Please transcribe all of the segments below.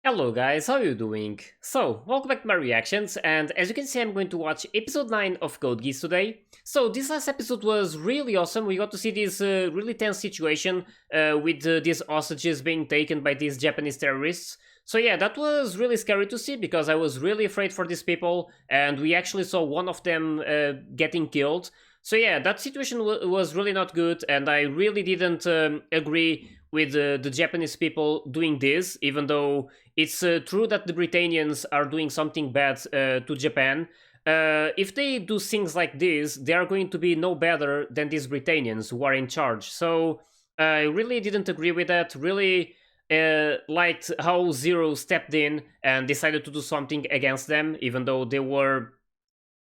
Hello guys, how are you doing? So, welcome back to my reactions, and as you can see I'm going to watch episode 9 of Code Geass today. So this last episode was really awesome. We got to see this really tense situation with these hostages being taken by these Japanese terrorists. So yeah, that was really scary to see because I was really afraid for these people, and we actually saw one of them getting killed. So yeah, that situation was really not good, and I really didn't agree with the Japanese people doing this, even though it's true that the Britannians are doing something bad to Japan. If they do things like this, they are going to be no better than these Britannians who are in charge. So I really didn't agree with that. Really liked how Zero stepped in and decided to do something against them, even though they were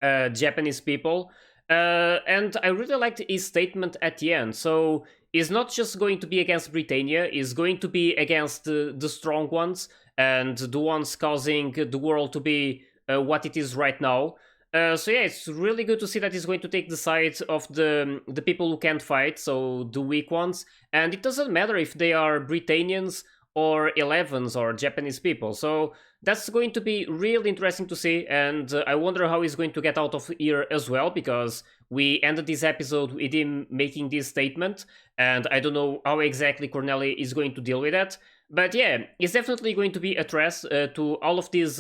Japanese people. And I really liked his statement at the end. So he's not just going to be against Britannia, he's going to be against the strong ones and the ones causing the world to be what it is right now. So yeah, it's really good to see that he's going to take the side of the people who can't fight, so the weak ones. And it doesn't matter if they are Britannians or 11s or Japanese people. So that's going to be really interesting to see, and I wonder how he's going to get out of here as well, because we ended this episode with him making this statement, and I don't know how exactly Corneli is going to deal with that. But yeah, it's definitely going to be a threat to all of these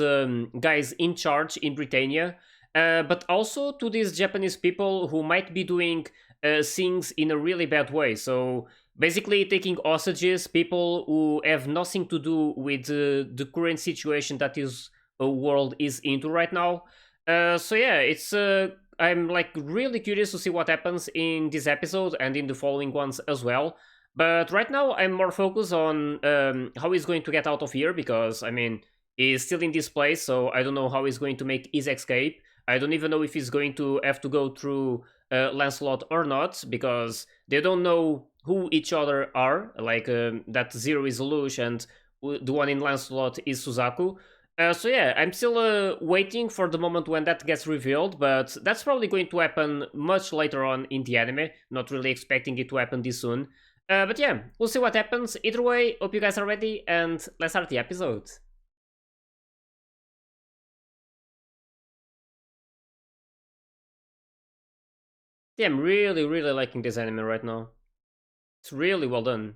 guys in charge in Britannia, but also to these Japanese people who might be doing things in a really bad way. So basically taking hostages, people who have nothing to do with the current situation that is world is into right now. So yeah, it's I'm like really curious to see what happens in this episode and in the following ones as well. But right now I'm more focused on how he's going to get out of here, because I mean he's still in this place, so I don't know how he's going to make his escape. I don't even know if he's going to have to go through Lancelot or not, because they don't know who each other are. Like that Zero is Lelouch and the one in Lancelot is Suzaku. So yeah, I'm still waiting for the moment when that gets revealed, but that's probably going to happen much later on in the anime. Not really expecting it to happen this soon. But yeah, we'll see what happens. Either way, hope you guys are ready, and let's start the episode. Yeah, I'm really, really liking this anime right now. It's really well done.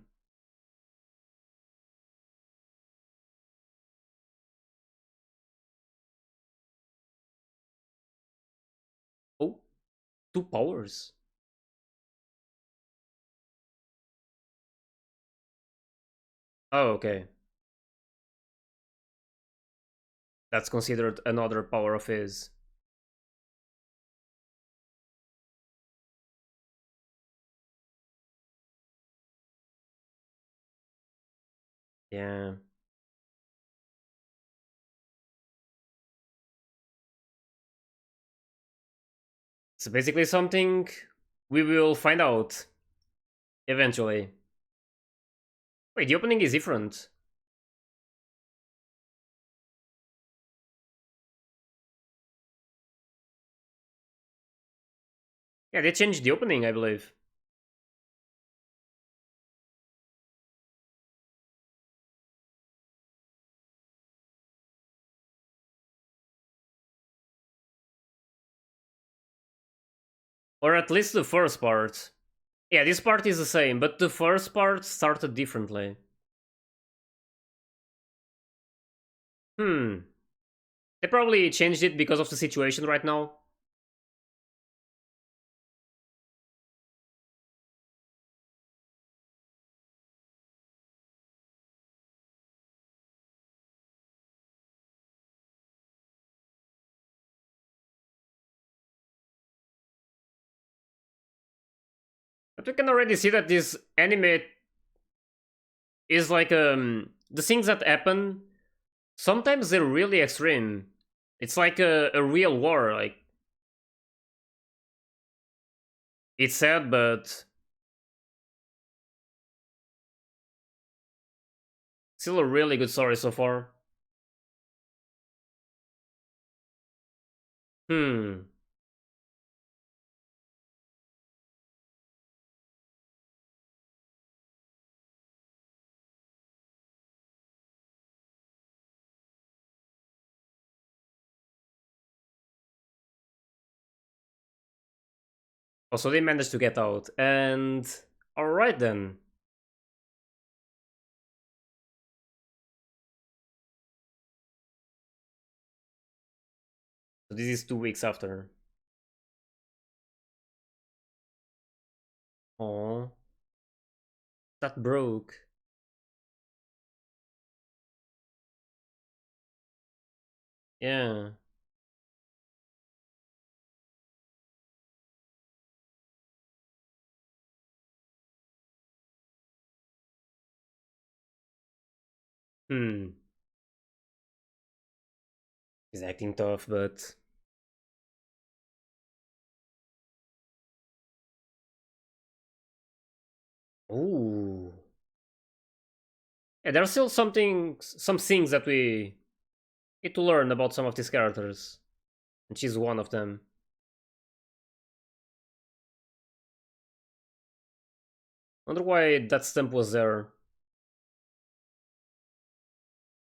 Oh, two powers. Oh, okay. That's considered another power of his. Yeah. So basically something we will find out eventually. Wait, the opening is different. Yeah, they changed the opening, I believe. Or at least the first part. Yeah, this part is the same, but the first part started differently. Hmm. They probably changed it because of the situation right now. But we can already see that this anime is like the things that happen, sometimes they're really extreme. It's like a real war, like it's sad, but still a really good story so far. Hmm. Oh, so they managed to get out. And alright then. So this is 2 weeks after. Oh, that broke. Yeah. Hmm. He's acting tough, but ooh. Yeah, there are still some things that we need to learn about some of these characters, and she's one of them. Wonder why that stamp was there.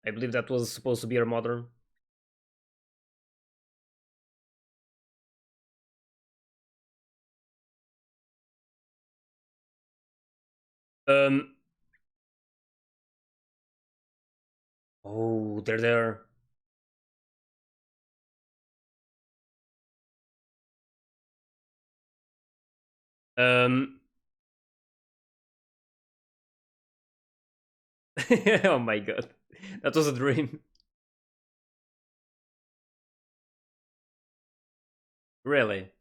I believe that was supposed to be her mother. Um. Oh, they're there. Um. Oh my god, that was a dream. Really?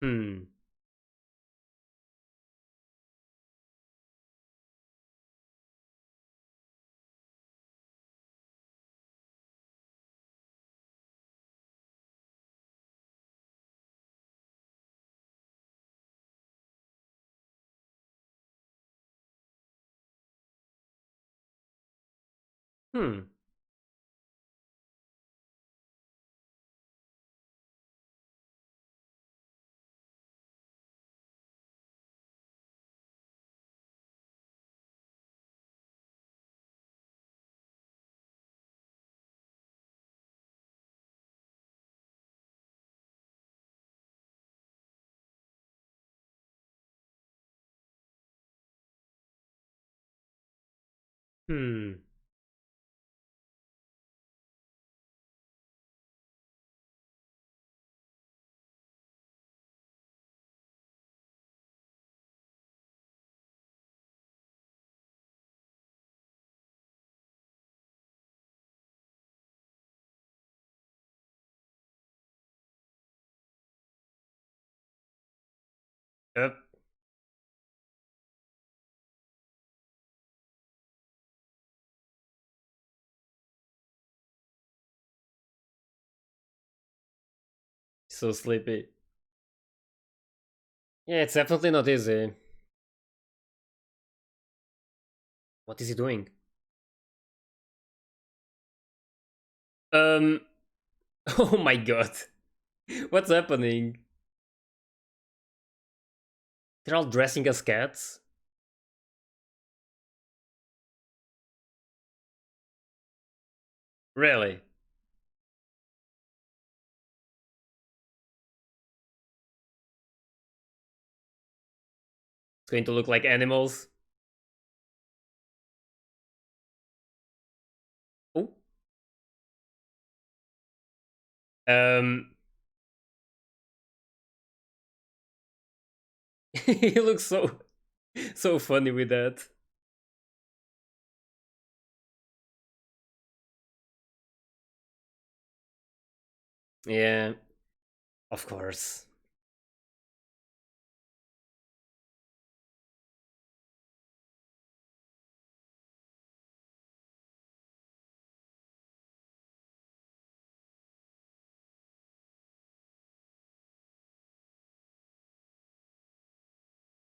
Hmm. Hmm. Hmm. Yep. So sleepy. Yeah, it's definitely not easy. What is he doing? Um. Oh my god. What's happening? They're all dressing as cats? Really? It's going to look like animals? Oh. Um. He looks so funny with that. Yeah, of course.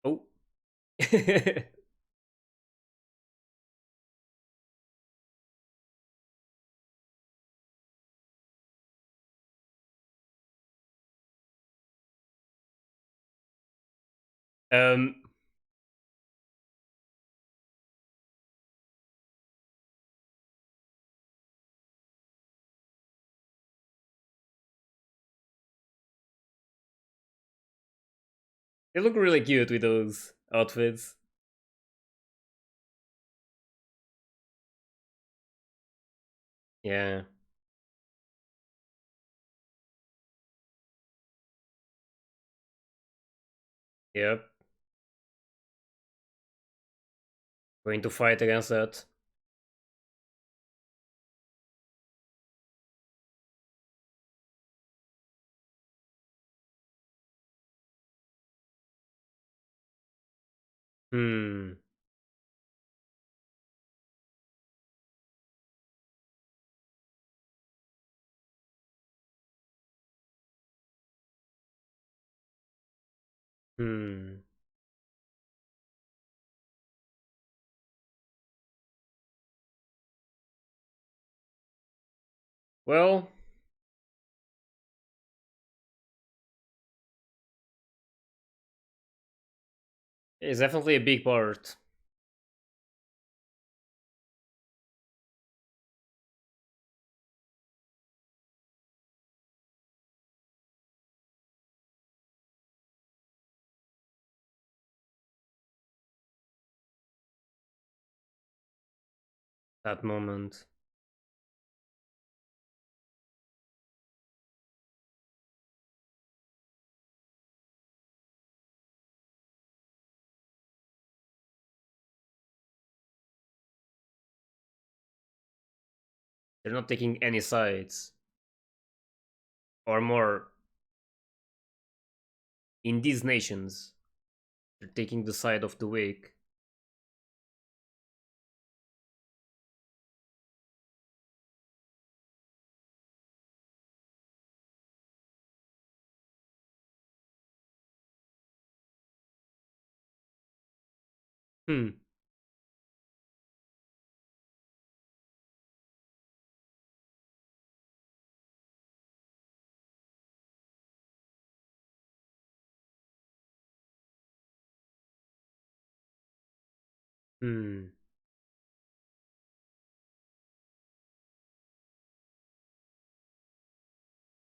Oh. um. They look really cute with those outfits. Yeah. Yep. Going to fight against that. Hmm. Hmm. Well, it's definitely a big part. That moment. They're not taking any sides. Or more, in these nations, they're taking the side of the weak. Hmm. Hmm.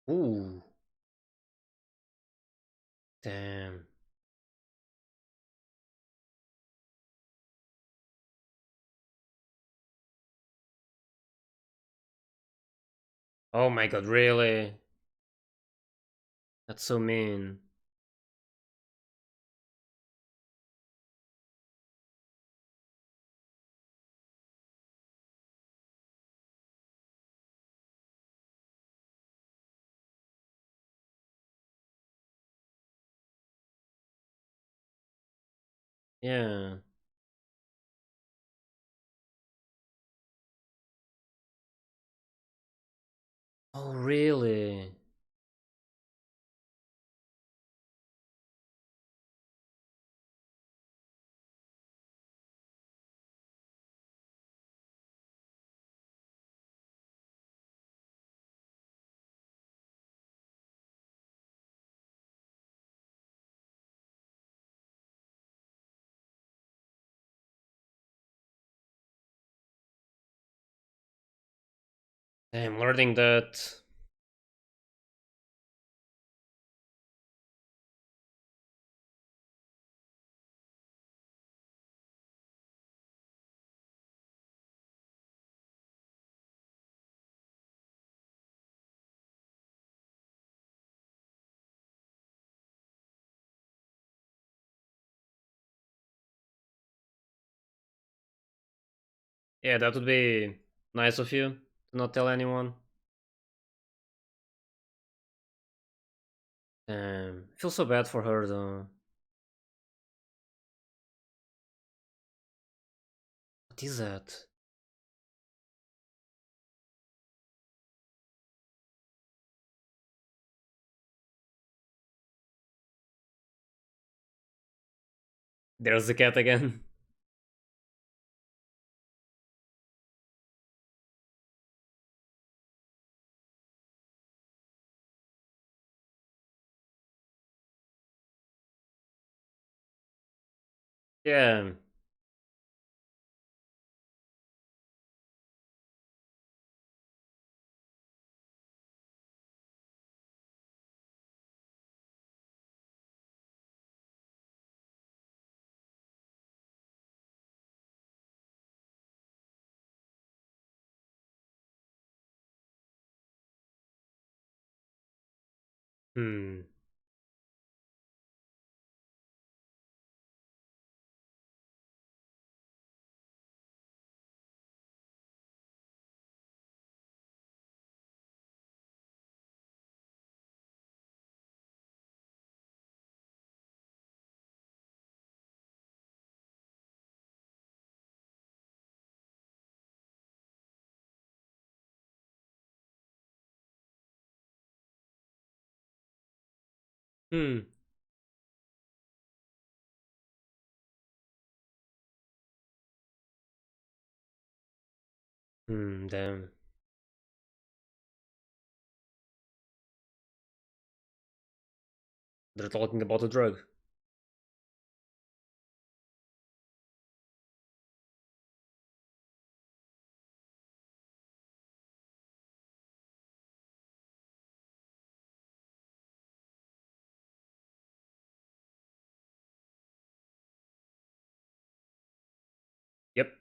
Ooh. Damn. Oh my god, really? That's so mean. Yeah. Oh, really? Damn, learning that. Yeah, that would be nice of you to not tell anyone. Damn. I feel so bad for her though. What is that? There's the cat again. Yeah. Hmm. Hmm. Hmm. Damn. They're talking about a drug. Yep.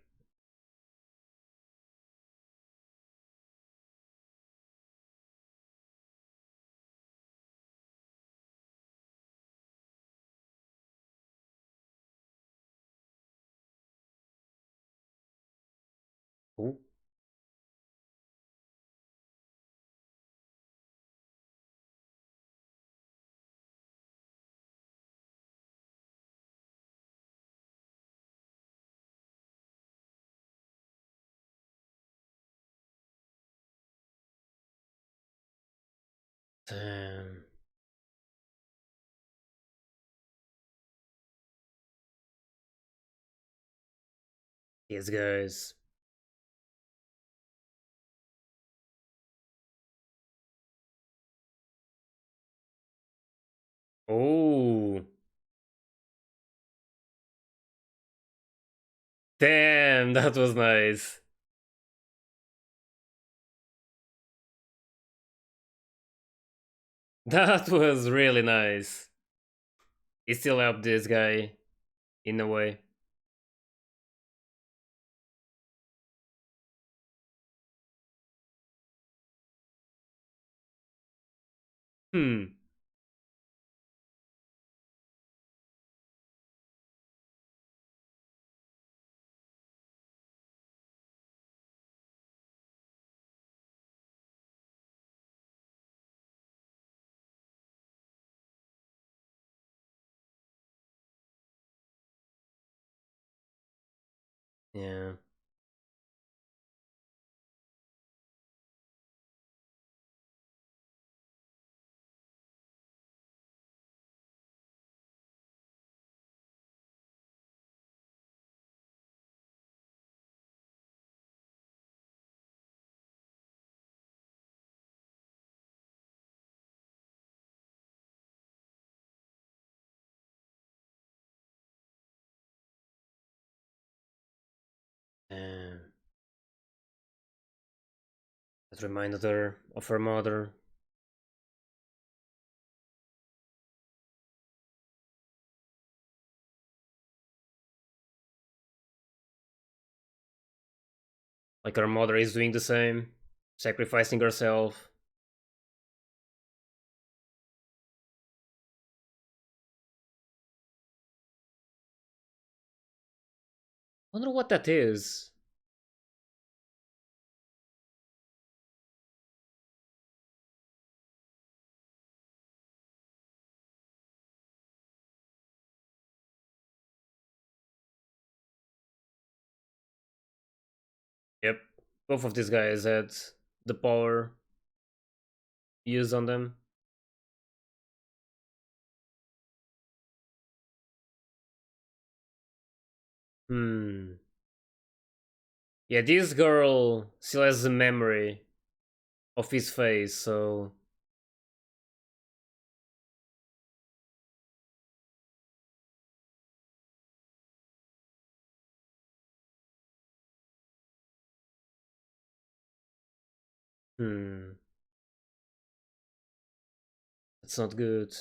Oh. Damn. Yes, guys. Oh. Damn, that was nice. That was really nice. He still helped this guy in a way. Hmm. Yeah. Damn. That reminded her of her mother. Like her mother is doing the same, sacrificing herself. Wonder what that is. Yep. Both of these guys had the power used on them. Hmm. Yeah, this girl still has a memory of his face, so. Hmm. That's not good.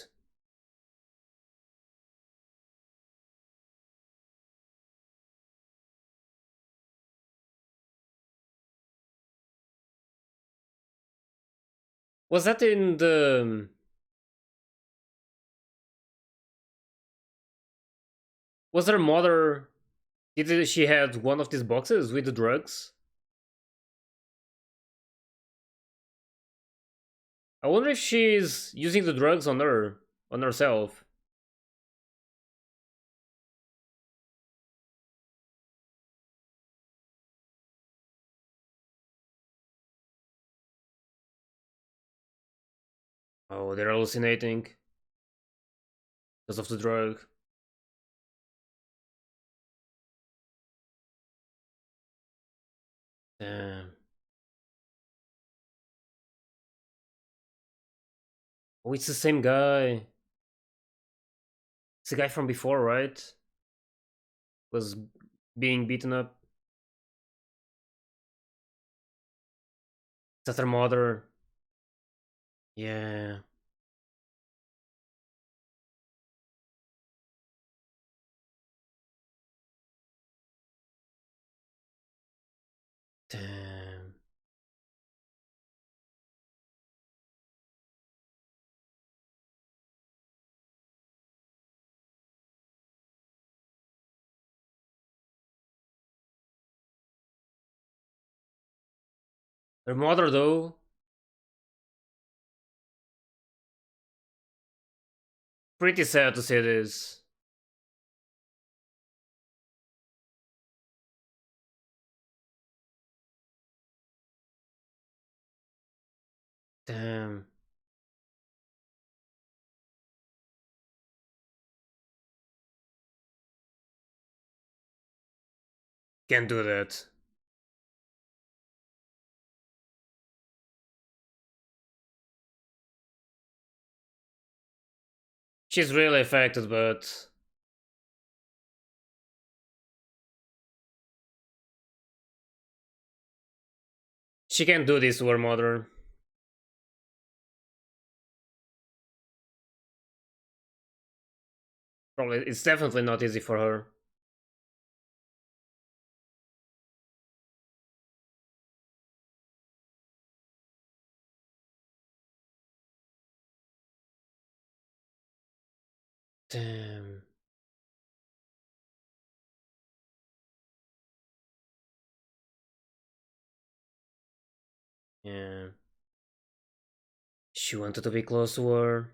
Was that in the Was her mother? Did she had one of these boxes with the drugs? I wonder if she's using the drugs on herself. Oh, they're hallucinating because of the drug. Damn. Oh, it's the same guy. It's the guy from before, right? Was being beaten up. That's her mother. Yeah. Damn. Her mother, though, pretty sad to say this. Damn. Can't do that. She's really affected, but she can't do this to her mother. Probably, it's definitely not easy for her. Damn. Yeah. She wanted to be close to her.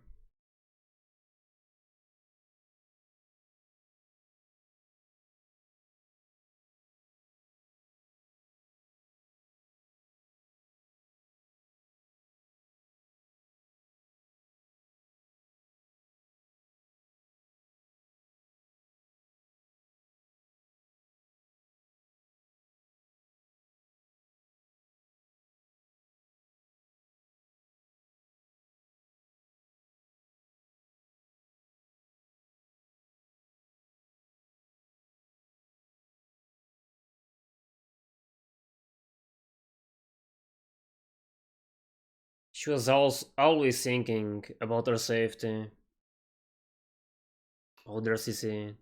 She was always thinking about her safety. Oh, there's CC.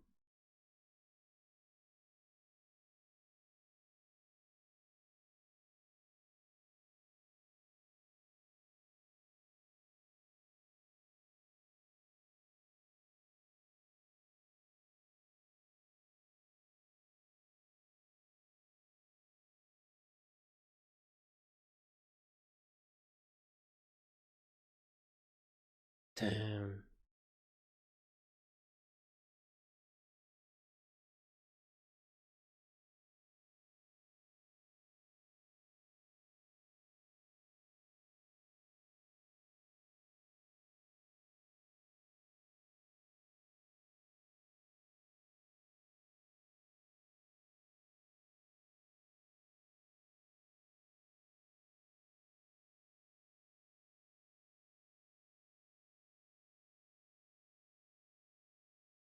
Damn.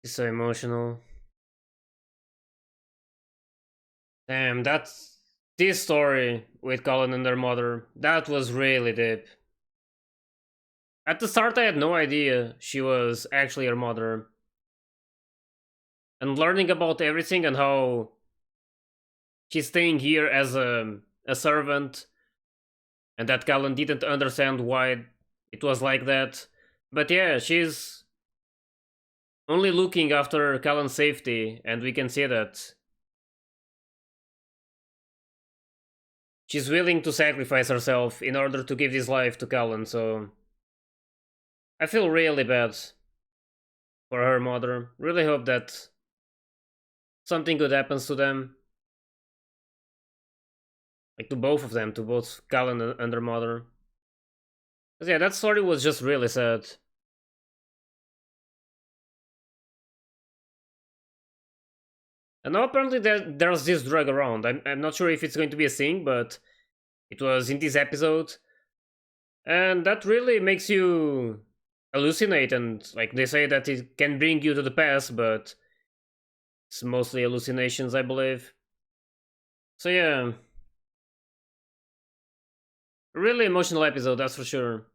She's so emotional. Damn, that's this story with Colin and their mother. That was really deep. At the start, I had no idea she was actually her mother. And learning about everything and how she's staying here as a servant, and that Kallen didn't understand why it was like that. But yeah, only looking after Kallen's safety, and we can see that she's willing to sacrifice herself in order to give this life to Kallen, so I feel really bad for her mother. Really hope that something good happens to them. Like to both of them, to both Kallen and their mother. But yeah, that story was just really sad. And now apparently there's this drug around. I'm not sure if it's going to be a thing, but it was in this episode. And that really makes you hallucinate, and like they say that it can bring you to the past, but it's mostly hallucinations, I believe. So yeah, really emotional episode, that's for sure.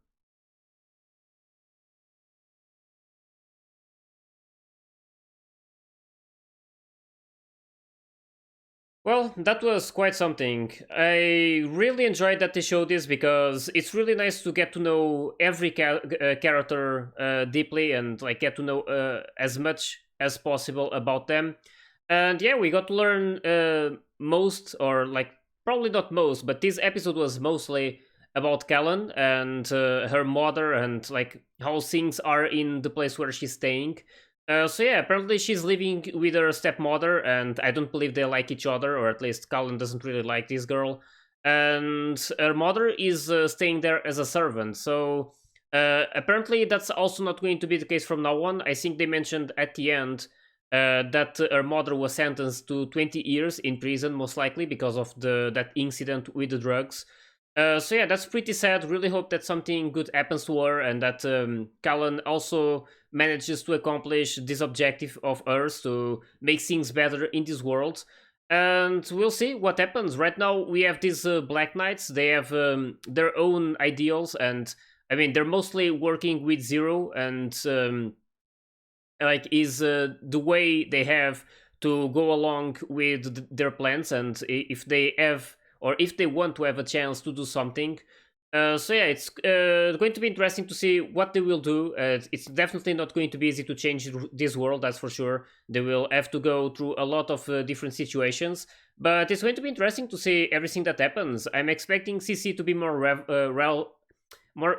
Well, that was quite something. I really enjoyed that they showed this because it's really nice to get to know every character deeply and like get to know as much as possible about them. And yeah, we got to learn most, or like probably not most, but this episode was mostly about Kallen and her mother and like how things are in the place where she's staying. So yeah, apparently she's living with her stepmother, and I don't believe they like each other, or at least Colin doesn't really like this girl. And her mother is staying there as a servant. So apparently that's also not going to be the case from now on. I think they mentioned at the end that her mother was sentenced to 20 years in prison, most likely because of the that incident with the drugs. So yeah, that's pretty sad. Really hope that something good happens to her, and that Callan also manages to accomplish this objective of hers to make things better in this world. And we'll see what happens. Right now, we have these Black Knights. They have their own ideals, and I mean, they're mostly working with Zero, and like is the way they have to go along with their plans, and if they have, or if they want to have a chance to do something. So yeah, it's going to be interesting to see what they will do. It's definitely not going to be easy to change this world, that's for sure. They will have to go through a lot of different situations, but it's going to be interesting to see everything that happens. I'm expecting CC to be more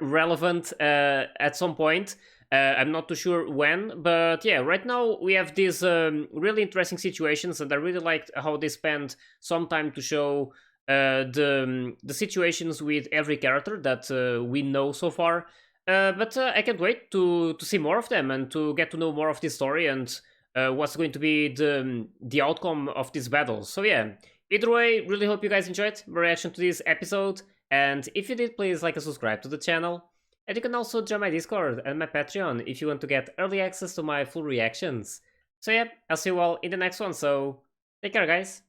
relevant at some point. I'm not too sure when, but yeah, right now we have these really interesting situations, and I really liked how they spent some time to show the situations with every character that we know so far. But I can't wait to see more of them and to get to know more of this story and what's going to be the outcome of this battle. So yeah, either way, really hope you guys enjoyed my reaction to this episode. And if you did, please like and subscribe to the channel. And you can also join my Discord and my Patreon if you want to get early access to my full reactions. So yeah, I'll see you all in the next one, so take care guys.